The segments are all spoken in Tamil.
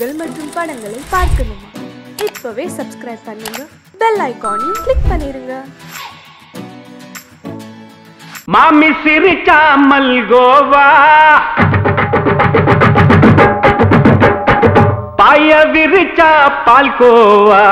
நிகழ்ச்சிகள் மற்றும் படங்களை பார்க்கணுமா? இப்பவே சப்ஸ்கிரைப் பண்ணுங்க, பெல் ஐகானையும் கிளிக் பண்ணிருங்க. மாமி சிரிச்சா மல்கோவா, பாய விரிச்சா பால்கோவா,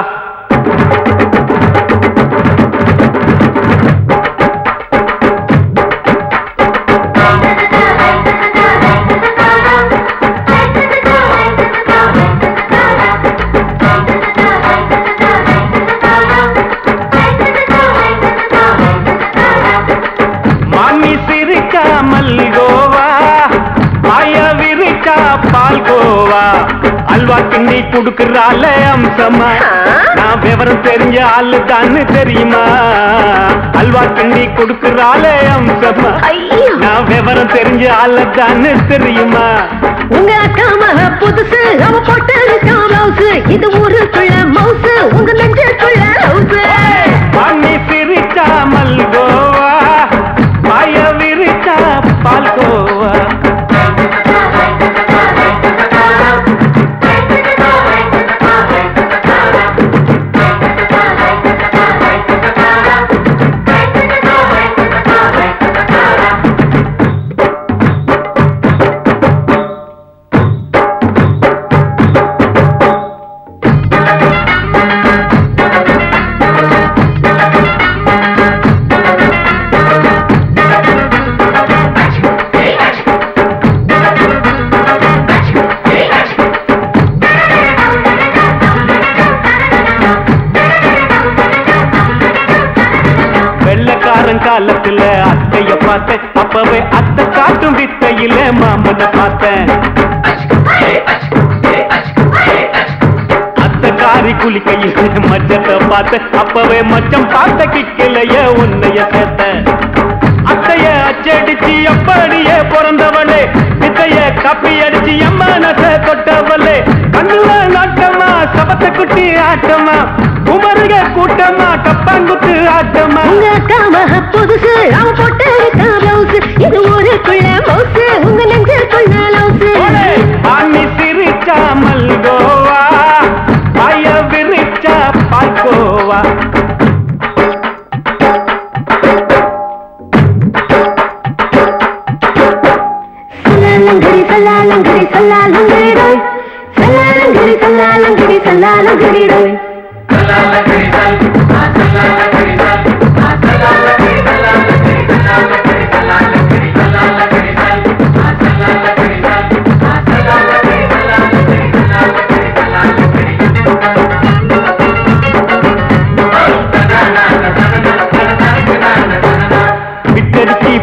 பால்கோவா அல்வா கிண்ணி குடுக்கறால அம்சமா, நான் விவரம் தெரிஞ்ச ஆளு தான்னு தெரியுமா? அல்வா கிண்ணி குடுக்கறால அம்சமா, நான் விவரம் தெரிஞ்ச ஆளு தான்னு தெரியுமா? உங்க அக்காம புதுசு, அவ போட்டு ப்ளவுஸ், இது ஊருக்குள்ள மவுசு, உங்க நெஞ்சுக்குள்ள ஹவுஸ். பாணி சிரிச்சா மல்கோவா, பாய விரிச்சா பால்கோவா. காலத்துல அத்தைய பார்த்தேன், அப்பவே அத்தை காட்டும் வித்தையில மாமனை பார்த்தேன். அத்தை காரி குளிக்கையில் மச்சத்தை பார்த்தேன், அப்பவே மச்சம் பார்த்த கிக்கலைய உன்னைய சேர்த்தேன். அத்தைய அச்சடிச்சு அப்படியே பிறந்தவளே, வித்தைய கப்பி அடிச்சு எம்மனச தொட்டவளே. கண்ணுல நாட்டமா, சபத்தை குட்டி ஆட்டமா, குமருக கூட்டமா, கப்பாங்குத்து ஆட்டமா. உங்க அக்காம புதுசு, அவ போட்டு ப்ளவுஸ், இது ஊருக்குள்ள மவுசு, உங்க நெஞ்சுக்குள்ள லவுசு. பாணி சிரிச்சா மல்கோவா, பாய விரிச்சா பால்கோவா. சல்லாலங்கடி சல்லாலங்கடி சல்லாலங்கடி ரோய், சல்லாலங்கடி சல்லாலங்கடி சல்லாலங்கடி ரோய்.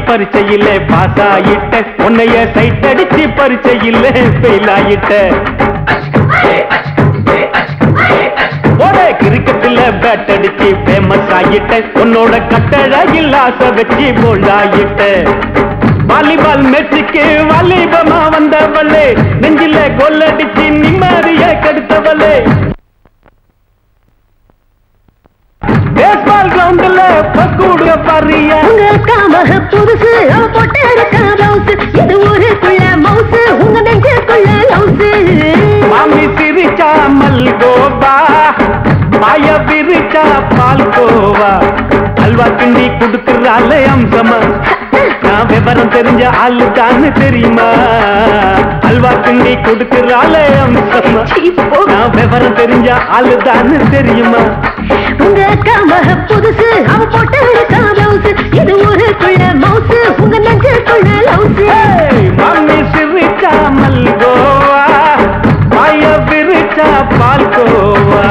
பரிச்சையில பாஸ் ஆயிட்ட, உன்னைய சைட் அடிச்சு பரிச்சையில ஃபெயில் ஆயிட்ட. ஒரே கிரிக்கெட்ல பேட் அடிச்சு ஃபேமஸ் ஆயிட்ட, உன்னோட கட்டழகில் ஆசை வச்சு போல்ட் ஆயிட்ட. வாலிபால் மேட்சுக்கு வாலிபமா வந்தவளே, நெஞ்சில கோல் அடிச்சு நிம்மதிய கெடுத்தவளே. பேஸ்பால் கிரவுண்ட்ல பக்கூடுக பாரியா. உங்க அக்காம புதுசு, அவ போட்டு ப்ளவுஸ், இது ஊருக்குள்ள மவுசு, உங்க நெஞ்சுக்குள்ள லவுசு. மாமி சிரிச்சா மல்கோவா, பாய விரிச்சா பால்கோவா. அல்வா கிண்டி குடுக்கறால அம்சமா, நான் விவரம் தெரிஞ்ச ஆளு தான்னு தெரியுமா? அல்வா கிண்டி குடுக்கறால அம்சமா, நான் விவரம் தெரிஞ்ச ஆளு தான்னு தெரியுமா? உங்க அக்காம புதுசு, அவ போட்டு ப்ளவுஸ், இது ஊருக்குள்ள மவுசு, உங்க நெஞ்சுக்குள்ள லவுசு. மாமி சிரிச்சா மல்கோவா, பாய விரிச்சா பால்கோவா.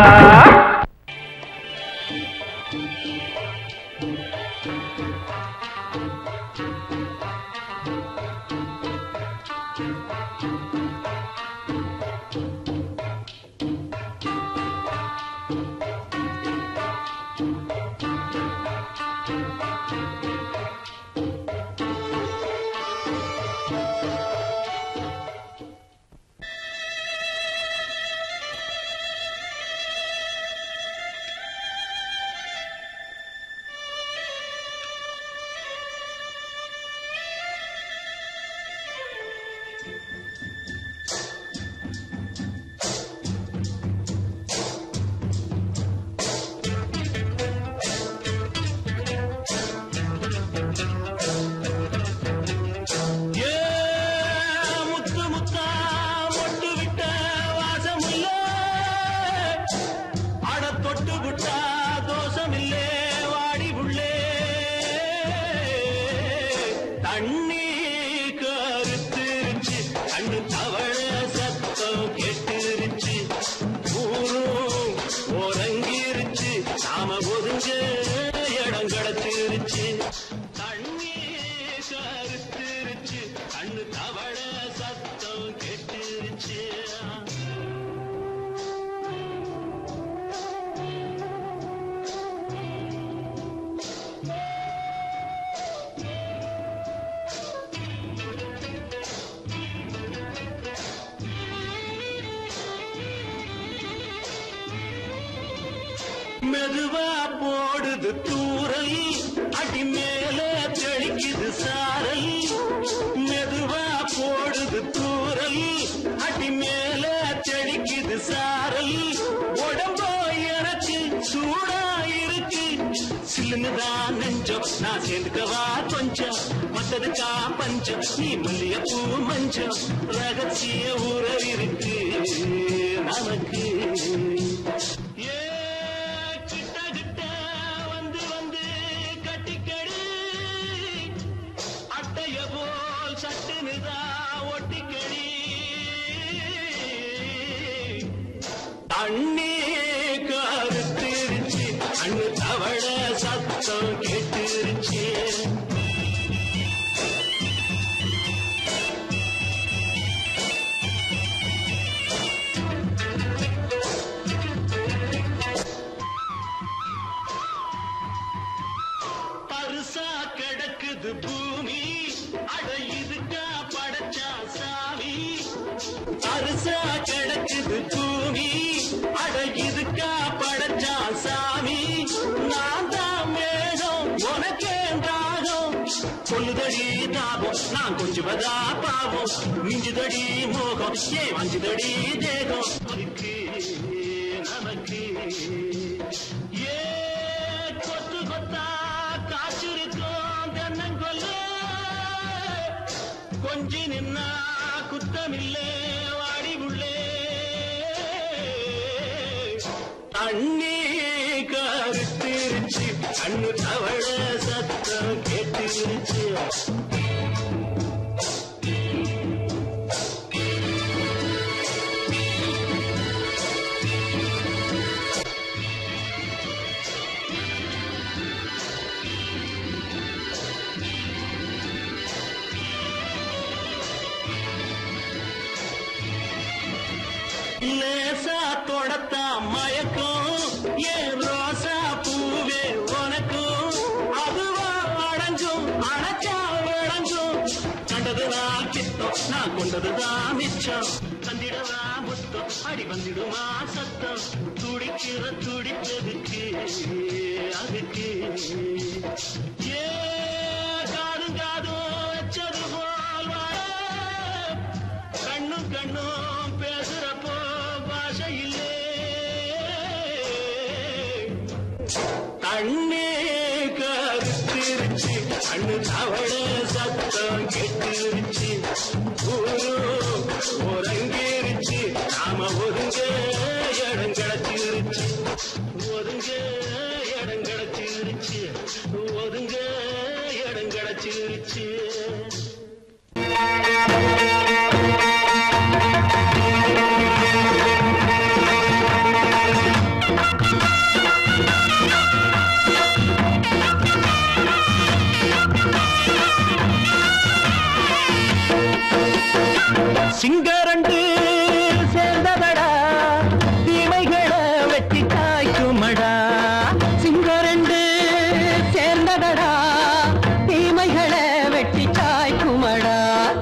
மெதுவா போடுது தூரல் அடி மேல தெளிக்குது சாரல் மெதுவா போடுது தூரல் அடி மேல தெளிக்குது சாரல் உடம்போ எனக்கு சூடா இருக்கு சில்லுன்னுதான் நெஞ்சம் நான் சேர்ந்துக்கவா கொஞ்சம் மத்ததுக்கா பஞ்சம் நீ மல்லிகைப்பூ மஞ்சம் ரகசிய உறவு இருக்கு நமக்கு அண்ணே கருத்திருச்சு அண்ணு தவள சத்தம் கேட்டுருச்சு பரிசா கிடக்குது பூமி அட இதுக்கா படைச்சா சாமி பரிசா கிடக்குது பூமி அட இதுக்கா படைச்சா சாமி நான் தான் மேகம் உனக்கே தாகம் சொல்லுதடி தாபம் நான் கொஞ்சுவதா பாவம் மிஞ்சுதடி மோகம் ஏ வஞ்சுதடி தேகம் அதுக்கு நமக்கு ஏ கொத்து கொத்தா காய்ச்சிருக்கோம் தென்னங்கொல்ல கொஞ்சி நின்னா குத்தமில்லே வாடி உள்ளே அண்ணே கருத்திருச்சு அண்ணு தவள சத்தம் கேட்டுருச்சு லேசா தொடத்தா மயக்கும் ஏன் ரோசா பூவே உனக்கும் அதுவா அடைஞ்சும் அடைச்சா விளங்கும் கண்டதுதான் கித்தம் நான் கொண்டதுதான் மிச்சம் தந்திடவா முத்தம் அடி வந்துடுமா சத்தம் துடிக்கிற துடிப்பதுக்கு அதுக்கு ஏ காதும் காதும் வச்சது போல் கண்ணும் கண்ணும் பேசுறப்போ பாஷை இல்லே அண்ணே கருத்திருச்சு அண்ணு தவள சத்தம் கெட்டுருச்சு ஒருங்கிருச்சு நாம ஒதுங்க இடம் கிடைச்சிருச்சு ஒதுங்க இடம் கிடைச்சிருச்சு ஒதுங்க இடம் கிடைச்சிருச்சு சிங்கரண்டு சேர்ந்ததடா தீமைகளை வெட்டி காய்க்குமடா சிங்கரண்டு சேர்ந்ததடா தீமைகளை வெட்டி காய்க்குமடா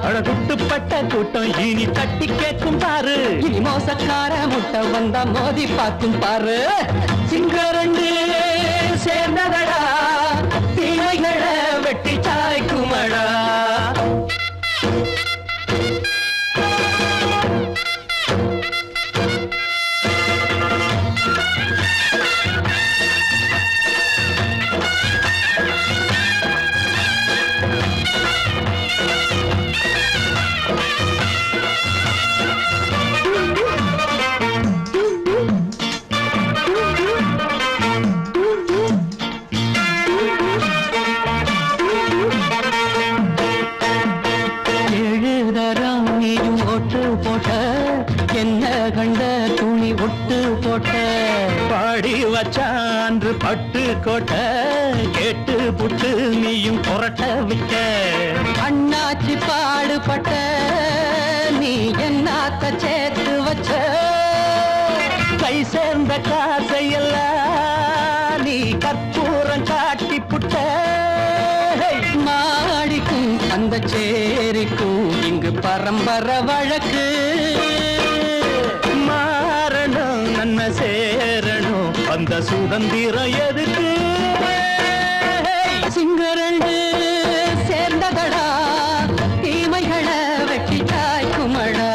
அழகுட்டுப்பட்ட கூட்டம் இனி தட்டி கேட்கும் பாரு இனி மோசக்கார முட்டை வந்தா மோதி பார்க்கும் பாரு சிங்கரண்டு சேர்ந்ததடா தீமைகளை வெட்டி காய்க்குமடா என்ன கண்ட துணி ஒட்டு போட்ட பாடி வச்சான்று பட்டு கோட்ட கேட்டு புட்டு நீயும் புரட்ட விட்ட அண்ணாச்சி பாடுபட்ட நீ என்னாத்த சேர்த்து வச்ச கை சேர்ந்த காசையெல்லாம் நீ கற்பூரம் காட்டி புட்ட மாடிக்கும் அந்த சேரிக்கும் இங்கு பரம்பரை வழக்கு மாறணும் நன்மை சேரணும் வந்த சுதந்திரம் எதுக்கு சிங்கரண்டு சேர்ந்ததடா தீமைகளை வெட்டி தாய்க்குமடா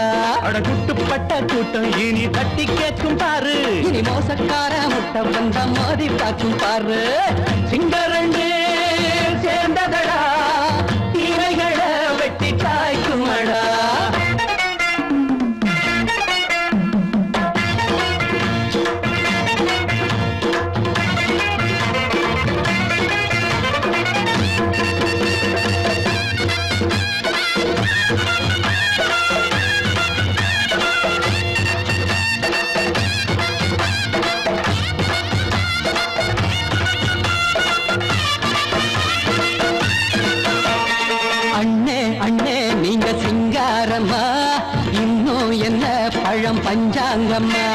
அடகுட்டுப்பட்ட கூட்டம் இனி தட்டி கேட்கும் பாரு இனி மோசக்கார முட்டை வந்த மோதி பார்க்கும் பாரு சிங்கரண்டு சேர்ந்ததடா தீமைகளை வெட்டி தாய்க்குமடா இன்னும் என்ன பழம் பஞ்சாங்கம்மா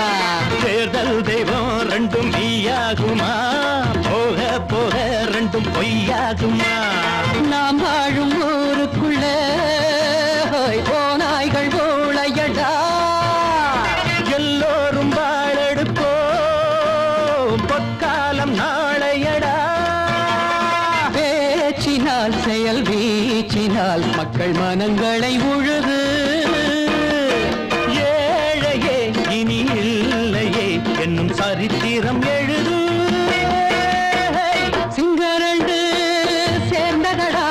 தேர்தல் தெய்வம் ரெண்டும் மெய்யாகுமா போக போக ரெண்டும் பொய்யாகுமா நாம் வாழும் ஊருக்குள்ள ஓநாய்கள் ஊழையடா எல்லோரும் வாழெடுப்போ பொற்காலம் நாளையடா பேச்சினால் செயல் வீச்சினால் மக்கள் மனங்களை உழுது ஏழையே இனி இல்லையே என்னும் சரித்திரம் எழுது சிங்கரண்டு சேர்ந்ததடா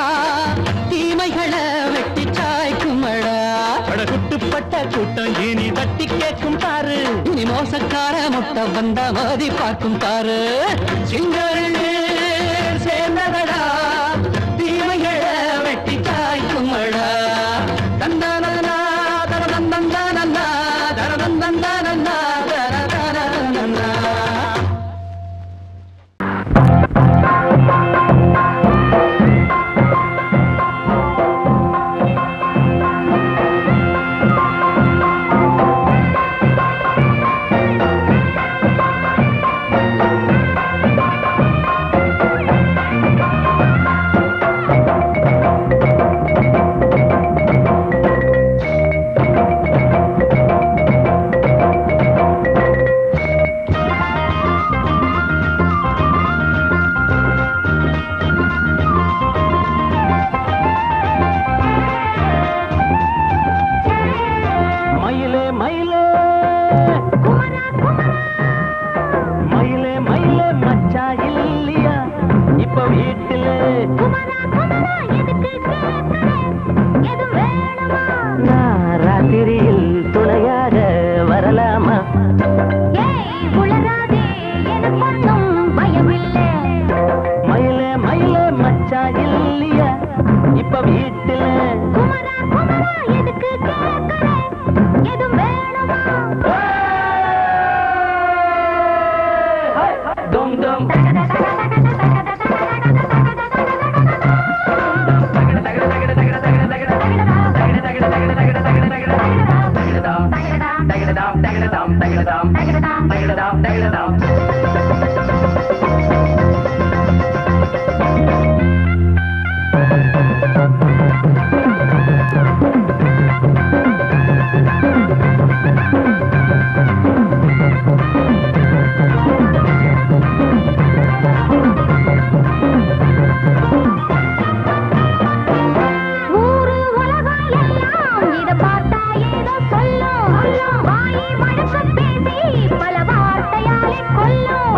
தீமைகளை வெட்டி சாய்க்குமடா அடகுட்டுப்பட்ட கூட்டம் இனி தட்டி கேட்கும் பாரு இனி மோசக்கார முட்டை வந்த மோதி பார்க்கும் பாரு சிங்கரண்டு சேர்ந்ததடா தீமைகளை வெட்டி சாய்க்குமடா தந்தானா தரதந்தந்தானா தரதந்தந்தானா தரதந்தந்தானா வாயை மடக்க பேசி பல வார்த்தையாலே கொல்லும்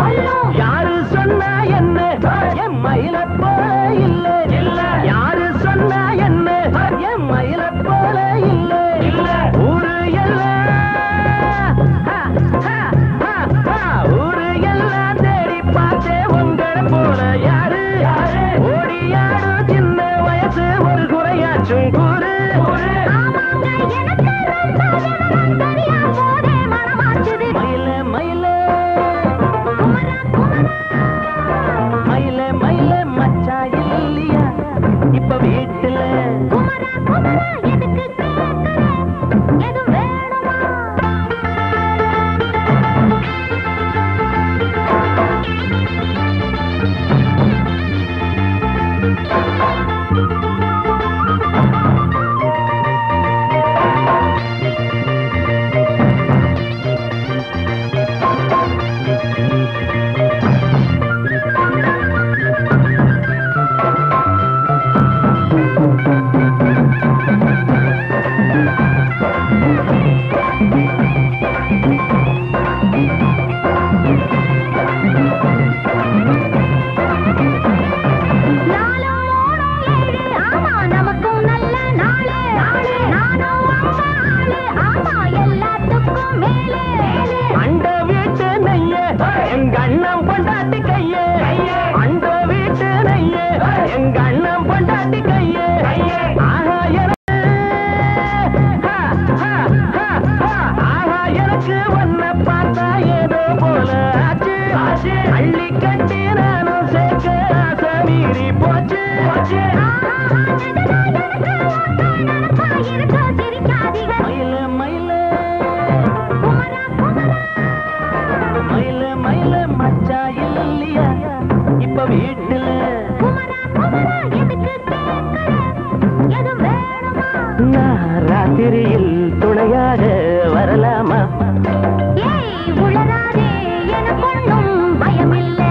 ராத்திரியில் துணையாக வரலாமா? உளராதே எனக்கொன்னும் பயமில்லை.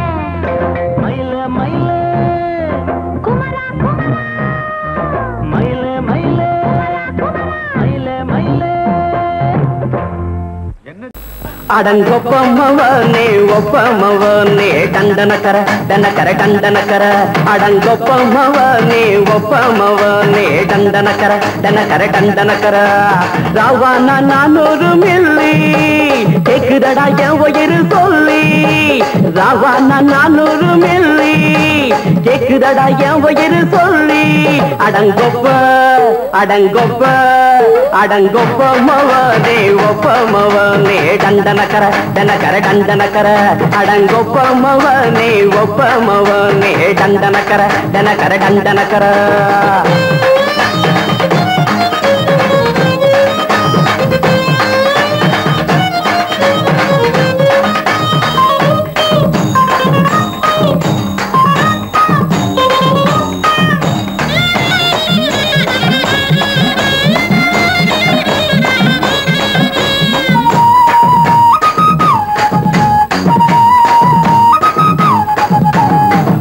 மயில மயில குமரா குமரா மயில மயில மயில மயில அடங்கொப்பமவனே ஒப்பமவனே டண்டனக்கர டனக்கர டண்டனக்கர அடங்கொப்பமவனே ஒப்பமவனே டண்டனக்கர டனக்கர டண்டனக்கர ராவானா 400 மில்லி கேக்குதடா என் உயிர் சொல்லி ராவானா 400 மில்லி கேக்குதடா என் உயிர் சொல்லி அடங்கொப்ப அடங்கொப்ப அடங்கொப்பமவனே ஒப்பமவனே டண்டனக்கர டனக்கர டண்டனக்கர அடங்கொப்பமவனே ஒப்பமவனே டண்டனக்கர டனக்கர டண்டனக்கர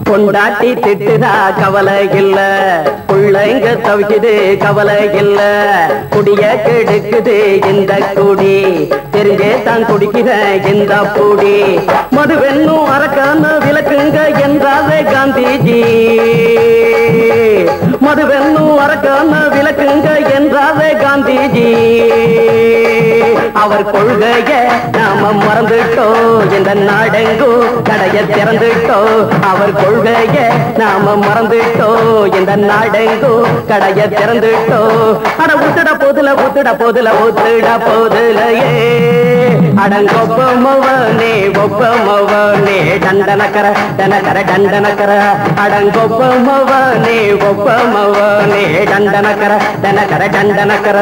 கொண்டாட்டி திட்டுதா கவலை இல்ல புள்ளைங்க தவிக்குது கவலை இல்ல குடிய கெடுக்குது இந்த குடி தெரிஞ்சே தான் குடிக்கிற இந்த பூடி மதுவென்னும் அரக்கான விளக்குங்க என்றாவே காந்திஜி மதுவென்னும் அரக்கான விளக்குங்க என்றாவே காந்திஜி அவர் கொள்கைய நாம மறந்துட்டோம் இந்த நாடெங்கோ கடைய திறந்துட்டோம் அவர் கொள்கைய நாம மறந்துட்டோம் இந்த நாடெங்கோ கடைய திறந்துட்டோம் அட ஊத்துட போதுல ஊத்துட போதுல ஊத்துட போதுலையே அடங்கொப்பமவனே ஒப்பமவனே டண்டனக்கர டனக்கர டண்டனக்கர அடங்கொப்பமவனே ஒப்பமவனே டண்டனக்கர டனக்கர டண்டனக்கர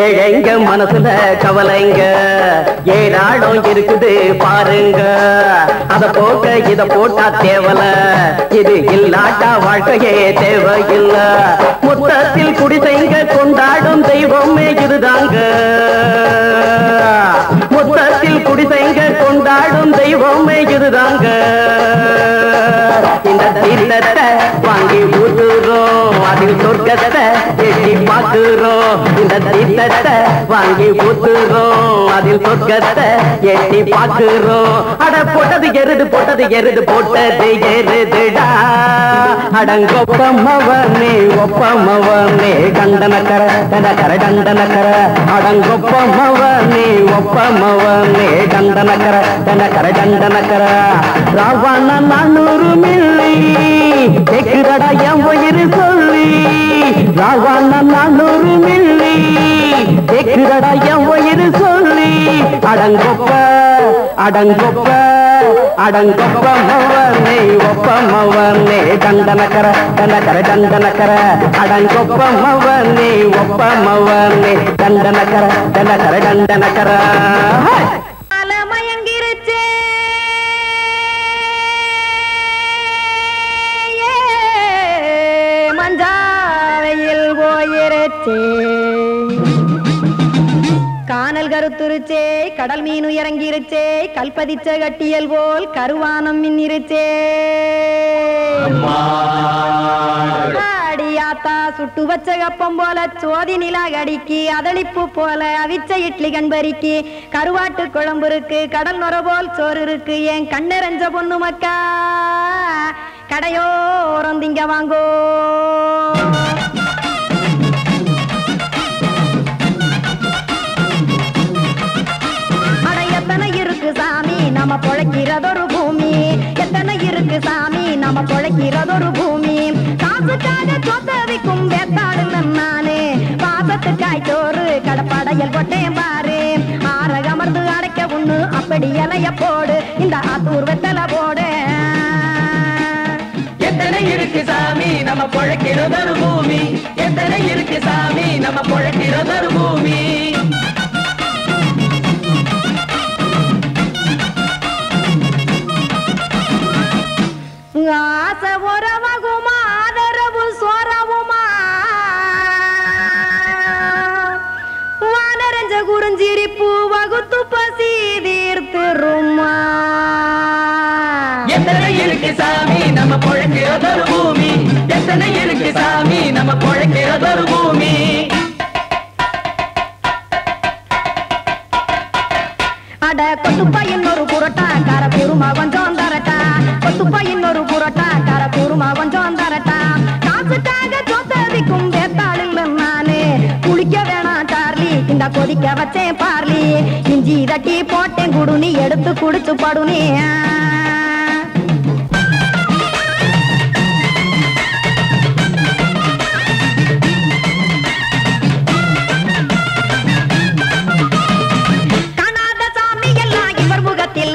ஏழைங்க மனசுல கவலைங்க ஏராளம் இருக்குது பாருங்க அத போக்க இத போட்டா தேவல இது இல்லாட்டா வாழ்க்கையே தேவையில்ல மொத்தத்தில் குடிசைங்க கொண்டாடும் தெய்வமே இதுதாங்க மொத்தத்தில் குடிசைங்க கொண்டாடும் தெய்வமே இதுதாங்க இந்த தீர்த்தத்தை வாங்கி ஊத்துறோம் அதில் சொர்க்கத்தை எட்டி பார்க்கிறோம் இந்த தீர்த்தத்தை வாங்கி ஊத்துறோம் அதில் சொர்க்கத்தை எட்டி பார்க்கிறோம் அட போட்டது எருது போட்டது எருதுடா அடங்கொப்பமவனே ஒப்பமவனே டண்டனக்கர டனக்கர டண்டனக்கர அடங்கொப்பமவனே ஒப்பமவனே டண்டனக்கர டனக்கர டண்டனக்கர ராவான 400 மில்லி கேக்குதடா என் உயிர் சொல்லி ராவான 400 மில்லி கேக்குதடா என் உயிர் சொல்லி அடங்கொப்ப அடங்கொப்ப அடங்கொப்பமவனே ஒப்பமவனே டண்டனக்கர டனக்கர டண்டனக்கர அடங்கொப்பமவனே ஒப்பமவனே டண்டனக்கர டனக்கர டண்டனக்கர போச்சே கானல் கருத்துருச்சே கடல் மீன் இறங்கிருச்சே கல்பதிச்ச கட்டியல் போல் கருவானம் மின்னிருச்சே ஆடியாத்தா சுட்டு வச்ச கப்பம் போல சோதி நிலா கடிக்கு அதளிப்பு போல அவிச்ச இட்லி கண்பறிக்கு கருவாட்டு குழம்பு இருக்கு கடல் நுர போல் சோறு இருக்கு என் கண்ணெரஞ்ச பொண்ணு மக்கா கடையோரம் திங்க வாங்கோ எத்தனை இருக்கு சாமி நம்ம பொழைக்கிறதொரு பூமி எத்தனை இருக்கு சாமி நம்ம பொழைக்கிறதொரு பூமி காசுக்காக சொத்தவிக்கும் வேத்தாடு நானு பாசத்துக்காய் சோறு கடப்படையல் போட்டேன் பாரு ஆற அமர்ந்து அடைக்க ஒண்ணு அப்படி இலைய போடு இந்த ஆத்தூர் வெத்தலை போடு எத்தனை இருக்கு சாமி நம்ம பொழைக்கிறதொரு பூமி எத்தனை இருக்கு சாமி நம்ம பொழைக்கிறதொரு பூமி ஆசை உறவகுமா ஆதரவு சோரவுமா வானரஞ்ச குறிஞ்சிரிப்பு வகுத்து பசி தீர்த்துருமா எத்தனை இருக்கு சாமி நம்ம பொழைக்கிறதொரு பூமி எத்தனை இருக்கு சாமி நம்ம பொழைக்கிறதொரு பூமி அட கொத்துப்பா இன்னொரு புரோட்டா கார குருமா கொஞ்சம் தரட்டா கொத்துப்பா இன்னொரு புரோட்டா கார குருமா கொஞ்சம் தரட்டா காசுக்காக சொத்தவிக்கும் வேத்தாளில் நானு குளிக்க வேணாம் சார்லி இந்த கொதிக்க வச்சேன் பார்லி இஞ்சி தட்டி போட்டேன் குடுனி எடுத்து குடிச்சு படுனி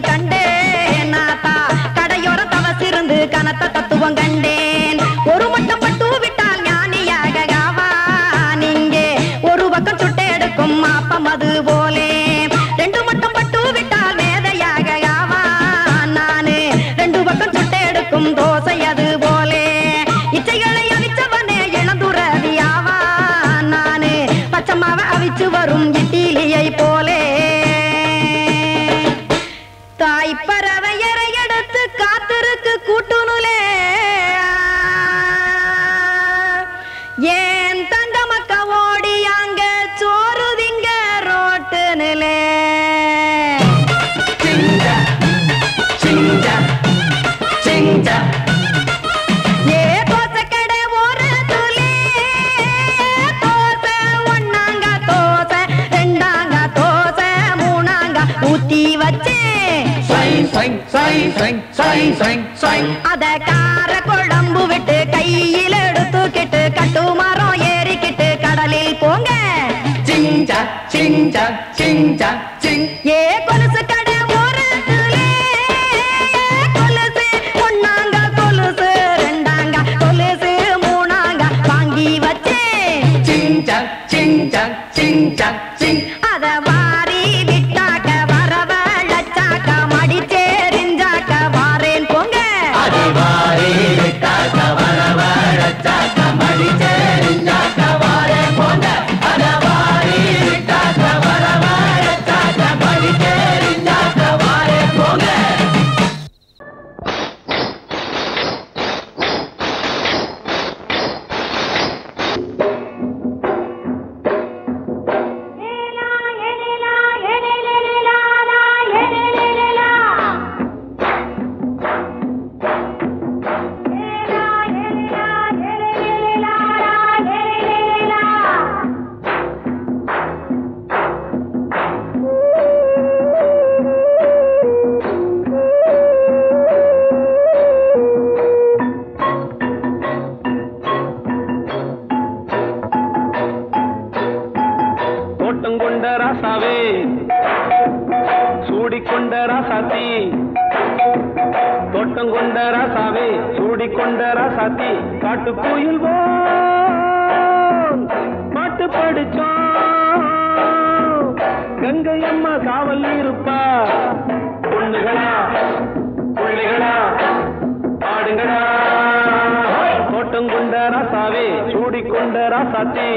கண்டேன் நாத்தா கடையோர தவசிருந்து கனத்த தத்துவம் கண்டேன் ஒரு மட்டம் பட்டு விட்டால் ஞானியாக காவா நீங்கே ஒரு பக்கம் சுட்டு எடுக்கும் மாப்பம் அது போலே ரெண்டு மட்டம் பட்டு விட்டால் மேதையாக காவா நானு ரெண்டு பக்கம் சுட்டு எடுக்கும் தோசை அது போலே இச்சைகளை அவிச்சவனே இளந்துறவியாவா நானு பச்சமாவ அவிச்சு வரும் இட்டிலியை போலே தாய் பறவையரை எடுத்து காத்திருக்கு கூட்டுனுலே ஏன் தங்க மக்க ஓடி அங்க சோறுதிங்க ரோட்டு நிலே ஏ தோசை கடை ஒரு துளி தோசை ஒன்னாங்க தோசை ரெண்டாங்க தோசை மூணாங்க ஊத்தி வச்சே அத கார குழம்பு விட்டு கையில் எடுத்துக்கிட்டு கட்டு மரம் ஏறிக்கிட்டு கடலில் போங்க ஏ கொலுசு கடை ஒரு கொலுசு ஒன்னாங்க கொலுசு ரெண்டாங்க கொலுசு மூணாங்க வாங்கி வச்சேன் அத வாரி விட்டாக்க வரவழைச்சாக்க மடிச்சேரிஞ்சாக்க வாரேன் போங்க காட்டுக்குயில் பாட்டு படிச்சோம் கங்கை அம்மா காவல் இருப்பா பொண்ணுகளா பிள்ளைகளா ஆடுங்களா தோட்டம் கொண்ட ராசாவே சூடிக்கொண்ட ராசாத்தி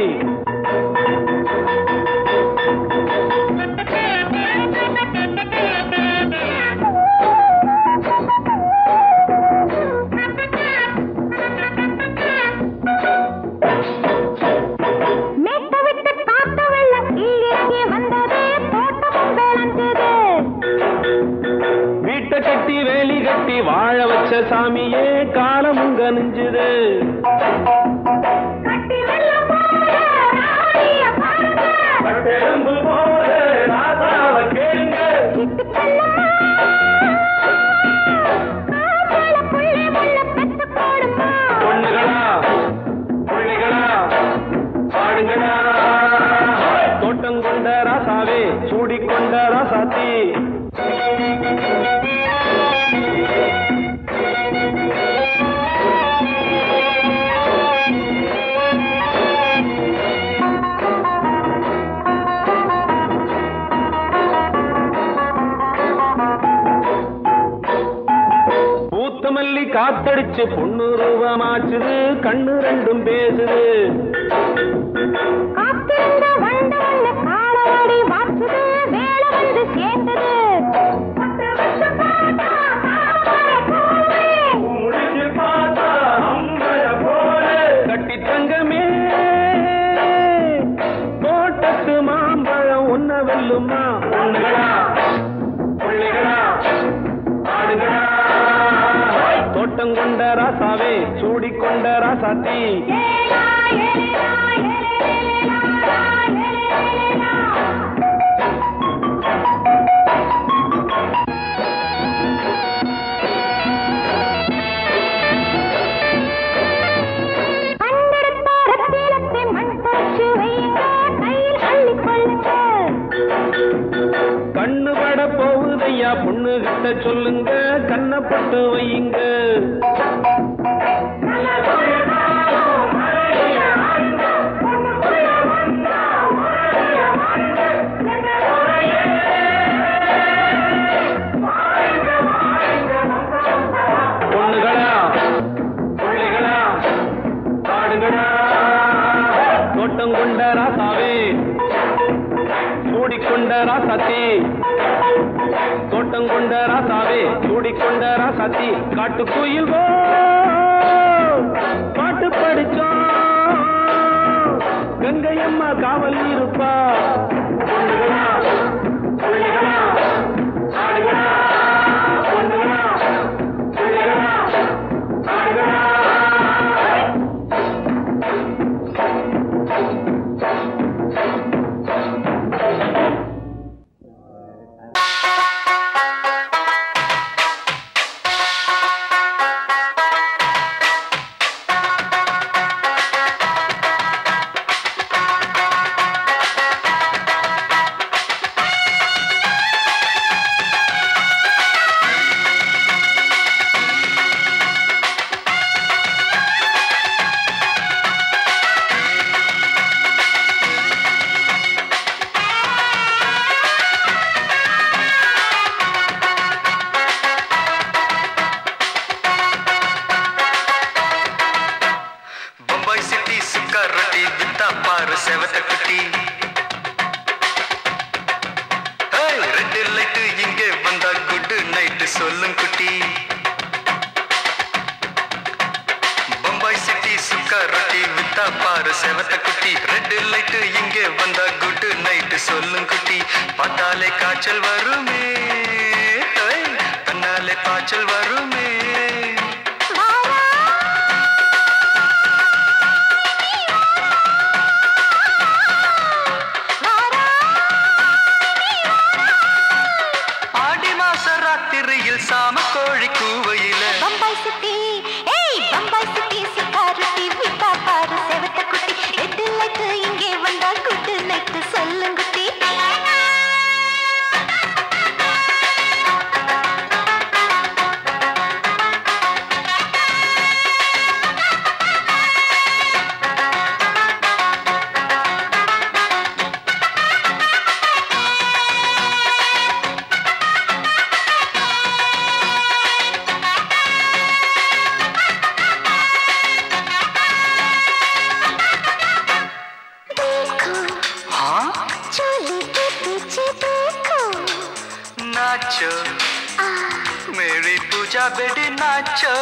கட்டி வேலி கட்டி வாழ வச்ச சாமியே காலமும் கனிஞ்சுது. பொண்ணுகளா பிள்ளைகளா பாடுங்களா, தோட்டம் கொண்ட ராசாவே சூடிக்கொண்ட ராசாத்தி. மல்லி காத்தடிச்சு பொண்ணு ரூபமாச்சுது, கண்ணு ரெண்டும் பேசுது. கட்டி தங்கமே தோட்டத்து மாம்பழம் ஒன்ன வெல்லுமா. பொண்ணுகளா பிள்ளைகளா ஆடுகளா, தோட்டம் கொண்ட ராசாவே சூடிக்கொண்ட ராசாத்தி. கண்ணு பட போகுதையா பொண்ணு கிட்ட சொல்லுங்க, கண்ணப்பட்டு வையுங்க. பொண்ணுகளா பிள்ளைகளா பாடுங்களா, தோட்டம் கொண்ட ராசாவே சூடிக்கொண்ட ராசாத்தி. தோட்டம் கொண்ட ராசாவே சூடிக்கொண்ட ராசாத்தி. காட்டுக்குயில் பாட்டு படிச்சோம், கங்கையம்மா காவல் இருப்பா. பொண்ணுகளா பிள்ளைகளா ஆடுகளா, பொண்ணுகளா பிள்ளைகளா ஆடுகளா. சொல்லும் குட்டி, பம்பாய் சிட்டி சுக்கா ரொட்டி வித்தா பாரு செவத்த குட்டி. ரெட் லைட் இங்கே வந்தா குட் நைட் சொல்லும் குட்டி. பார்த்தாலே காய்ச்சல் வருமே, கண்ணாலே பாய்ச்சல் வருமே. சாம கோழி கூவையில பம்பாய் சிட்டி, ஏய் பம்பாய் சிட்டி சிக்காரட்டி விட்டா பாரு செவத்த குட்டி. ரெட் லைட் இங்கே வந்தா குட் நைட் சொல்லும் குட்டி. नाचो मेरी पूजा बेटी नाचो.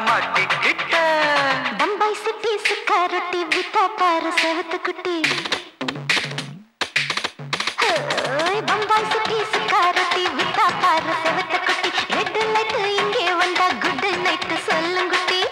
மாட்டிக்கிட்ட பம்பாய் சிட்டி சுக்கா ரொட்டி வித்தா பாரு செவத்து குட்டி பம்பாய் சிட்டி சுக்கா ரொட்டி வித்தா பாரு செவத்து குட்டி ரெட் லைட் இங்கே வந்தா குட் நைட் சொல்லுங்குட்டி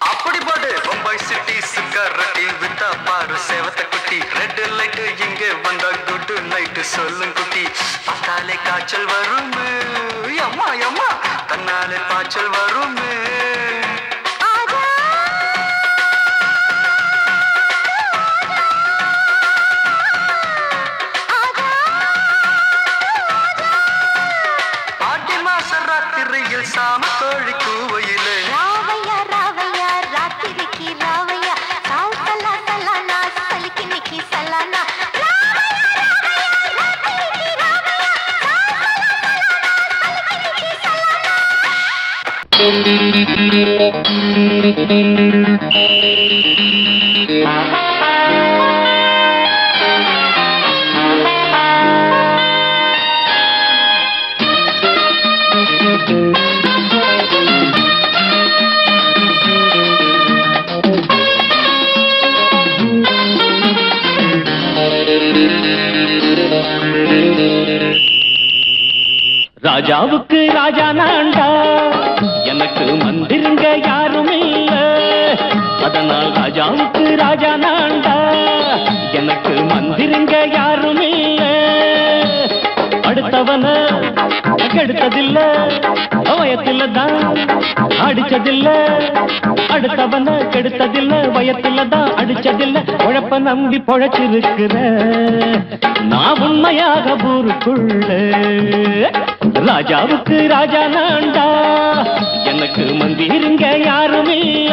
அப்படி போடு பம்பாய் சிட்டி சுக்கரட்டி வித்தா பாரு சேவத்த குட்டி ரெட் லைட் இங்கே வந்தா குட் நைட் சொல்லும் குட்டி பார்த்தாலே காய்ச்சல் வரும் அம்மா அம்மா தன்னாலே பாய்ச்சல் வரும் ஆடி மாச ராத்திரியில் சாம கோழி கூவையிலே ராவையா ராவையா ராத்திரிக்கு ராவையா சால் சலா சலானா சலிக்கு நிக்கி சலானா ராஜாவுக்கு ராஜா நான்டா எனக்கு மந்திருங்க யாரும் இல்ல அதனால் ராஜாவுக்கு ராஜா நான்டா எனக்கு மந்திருங்க யாரும் இல்ல அடுத்தவன கெடுத்ததில்ல வயத்தில தான் அடிச்சதில்ல அடுத்தவன கெடுத்ததில்ல வயத்தில தான் அடிச்சதில்ல உழப்ப நம்பி பொழைச்சிருக்கிற நான் உண்மையாக ஊருக்குள்ள ராஜாவுக்கு ராஜா நான்டா எனக்கு மந்திருங்க யாரும் இல்ல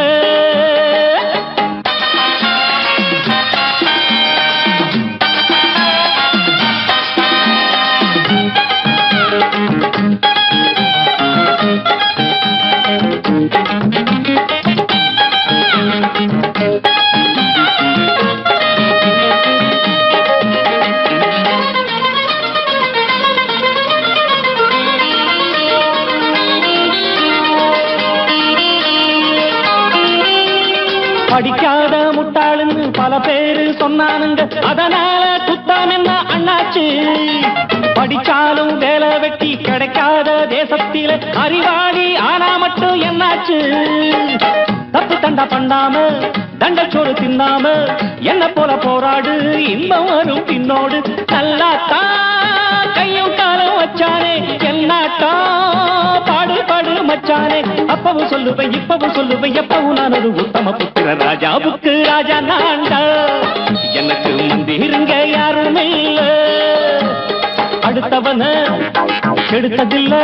படிக்காத முட்டாளுன்னு பல பேரு சொன்னானுங்க அதனால குத்தம் என்ன அண்ணாச்சு படிச்சாலும் வேலை வெட்டி கிடைக்காத தேசத்தில அறிவாளி ஆனா மட்டும் என்னாச்சு தப்பு தண்டா பண்ணாம தண்டச்சோறு தின்னாம என்ன போல போராடு இன்பம் வரும் பின்னோடு நல்லாத்தான் கையும் காலம் வச்சானே என்னாட்டா பாடு பாடு மச்சானே அப்பவும் சொல்லுவேன் இப்பவும் சொல்லுவேன் எப்பவும் நான் ஒரு உத்தம புத்திர ராஜாவுக்கு ராஜா நான்டா எனக்கு மந்திருங்க யாரும் இல்ல அடுத்தவன கெடுத்ததில்ல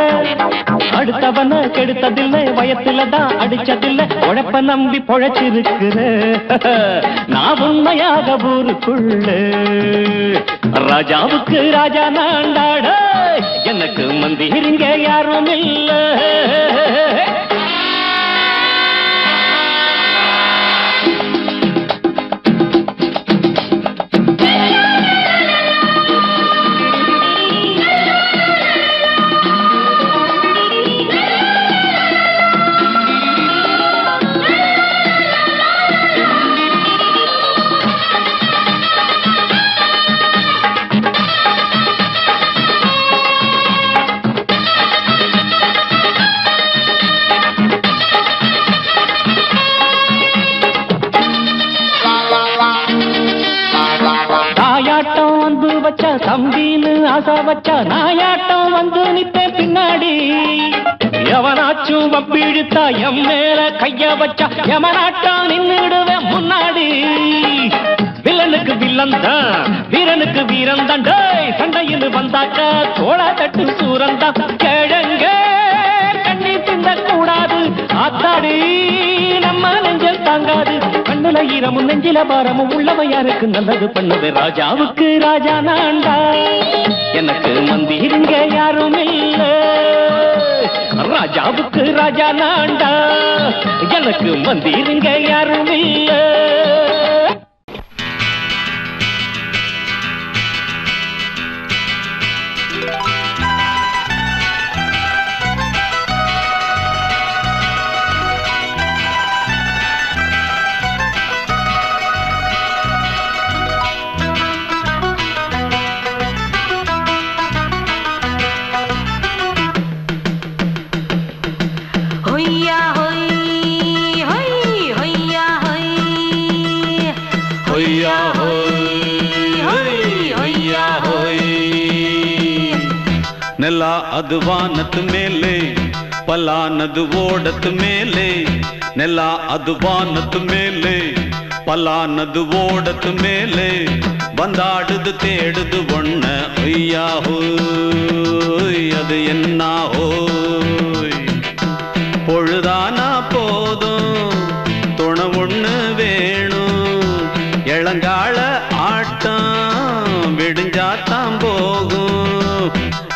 அடுத்தவன கெடுத்ததில்லை வயத்தில தான் அடிச்சதில்ல உழைப்ப நம்பி பொழைச்சிருக்கிற நான் உண்மையாக ஊருக்குள்ள ராஜாவுக்கு ராஜா நான்டாட எனக்கு மந்திருங்க யாரும் இல்ல அன்பு வச்சா தம்பின்னு ஆசா வச்சா நாயாட்டம் வந்து நிப்பேன் பின்னாடி. எவனாச்சும் வப்பிழுத்தா எம் மேல கைய வச்சா எவனாட்டம் நின்னுடுவேன் முன்னாடி. வில்லனுக்கு வில்லன் தான், வீரனுக்கு வீரன் தான். சண்டையில் வந்தாக்கா தோளா தட்டு சூரன் தான். கிழங்க கண்ணி தின்ன கூடாது ஆத்தாடி, நம்ம நெஞ்சல் தாங்காது. கண்ணுல ஈரமும் நெஞ்சில பாரமும் உள்ளவன் யாருக்கு நல்லது பண்ணுது. ராஜாவுக்கு ராஜா நான்டா, எனக்கு மந்திருங்க யாரும் இல்ல. ராஜாவுக்கு ராஜா நான்டா, எனக்கு மந்திருங்க யாரும் இல்ல. ನೆಲ ಅದು ವಾನದ ಮೇಲೆ, ಪಲಾನದು ಓಡದ ಮೇಲೆ. ನೆಲ ಅದು ವಾನದ ಮೇಲೆ, ಪಲಾನದು ಓಡದ ಮೇಲೆ. ಬಂದಾಡುದು தேடுது ஒண்ண ஐயா ஹோய், அது என்ன ஹோய். பொழுதானா போதும் துணை ஒண்ணு வேணும். இளங்கால ஆட்டம் விடிஞ்சாத்தான் போகும்.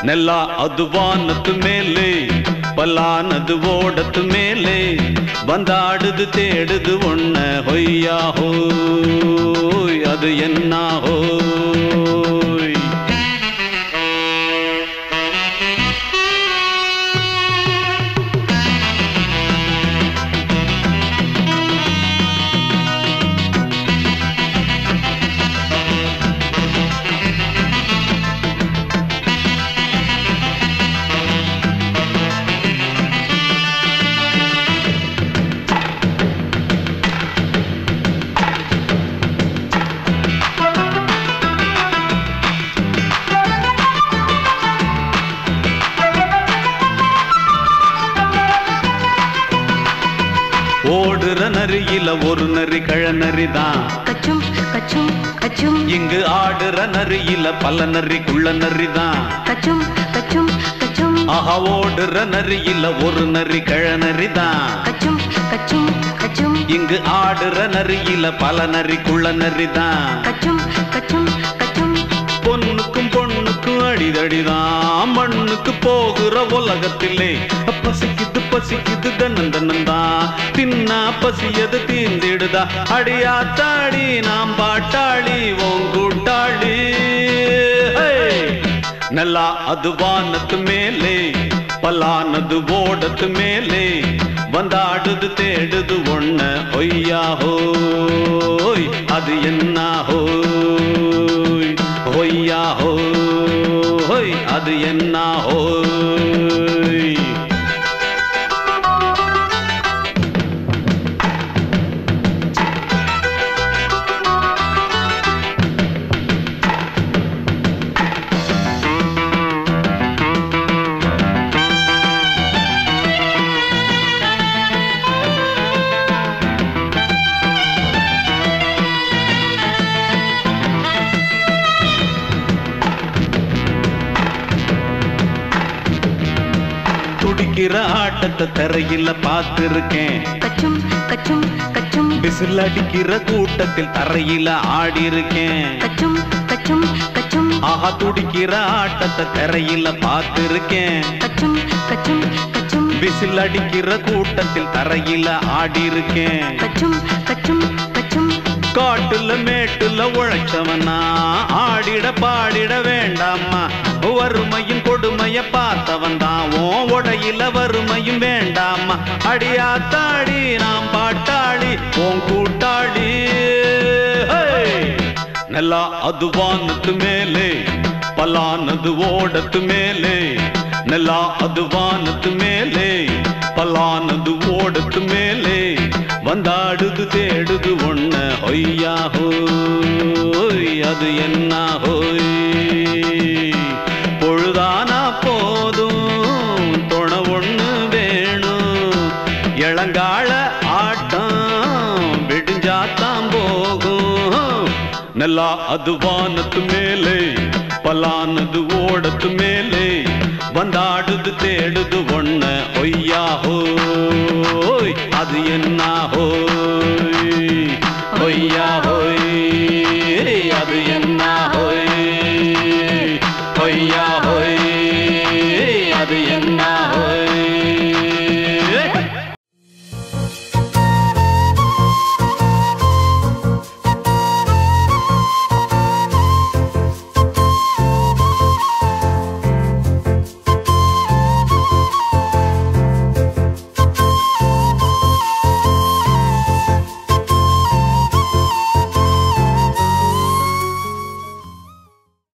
ನೆಲ ಅದು ವಾನದ ಮೇಲೆ, ಪಲಾನದು ಓಡದ ಮೇಲೆ. ಬಂದಾಡುದು தேடுது ஒண்ண ಹೊಯ್ಯಾ ಹೋಯ್, ಅದು என்ன ಹೋಯ್. ஓடுற நரியில ஒரு நரி கழநரிதான். கச்சும் கச்சும் கச்சும். இங்கு ஆடுற நரியில பல நரி குள்ள நரிதான். கச்சும் கச்சும் கச்சும். ஆஹா ஓடுற நரியில ஒரு நரி கழநரிதான். கச்சும் கச்சும் கச்சும். இங்கு ஆடுற நரியில பல நரி குள்ள நரிதான். கச்சும் கச்சும் கச்சும். பொண்ணுக்கும் பொண்ணுக்கும் அடிதடிதான். மண்ணுக்கு போகிற உலகத்திலே பசிக்குது பசிக்குது தன்னந்தனந்தான். தின்னா பசியது தீந்திடுதா. அடியாத்தாடி நாம் பாட்டாளி ஓங்கூட்டாளி. ನೆಲ ಅದು ವಾನದ ಮೇಲೆ, ಪಲಾನದು ಓಡದ ಮೇಲೆ. ಬಂದಾಡುದು தேடுது ஒண்ண ஒய்யா ஹோய், அது என்ன ஹோய். ஒய்யா ஹோய், அது என்ன ஹோய். துடிக்கிற ஆட்டத்தை தரையில பார்த்திருக்கேன். கச்சும் கச்சும் கச்சும். விசில் அடிக்கிற கூட்டத்தில் தரையில ஆடி இருக்கேன். கச்சும் கச்சும் கச்சும். ஆஹா துடிக்கிற ஆட்டத்தை தரையில பார்த்திருக்கேன். கச்சும் கச்சும் கச்சும். விசில் அடிக்கிற கூட்டத்தில் தரையில ஆடி இருக்கேன். கச்சும் கச்சும் கச்சும். காட்டுல மேட்டுல உழைச்சவனா ஆடிட பாடிட வேண்டாமா. வறுமையின் கொடுமைய பார்த்தவன் தான் உன் உடையில வறுமையும் வேண்டாமா. அடியாத்தாடி நாம் பாட்டாளி உன் கூட்டாளி. ನೆಲ ಅದು ವಾನದ ಮೇಲೆ, ಪಲಾನದು ಓಡದ ಮೇಲೆ. ನೆಲ ಅದು ವಾನದ ಮೇಲೆ, ಪಲಾನದು ಓಡದ ಮೇಲೆ. ಬಂದಾಡುದು தேடுது ஒண்ண ஒய்யா ஹோய், அது என்ன ஹோய். ನೆಲ ಅದು ವಾನತ್ತು ಮೇಲೆ ಪಲಾನದು ಓಡತ್ತು ಮೇಲೆ ಬಂದಾಡುದು ತೇಡುದು ಒಣ್ಣ ಒಯ್ಯಾ ಹೋಯ್ ಅದು ಎನ್ನ ಹೋಯ್ ಒಯ್ಯಾ ಹೋಯ್ ಅದು ಎನ್ನ ಹೋಯ್ ಒಯ್ಯಾ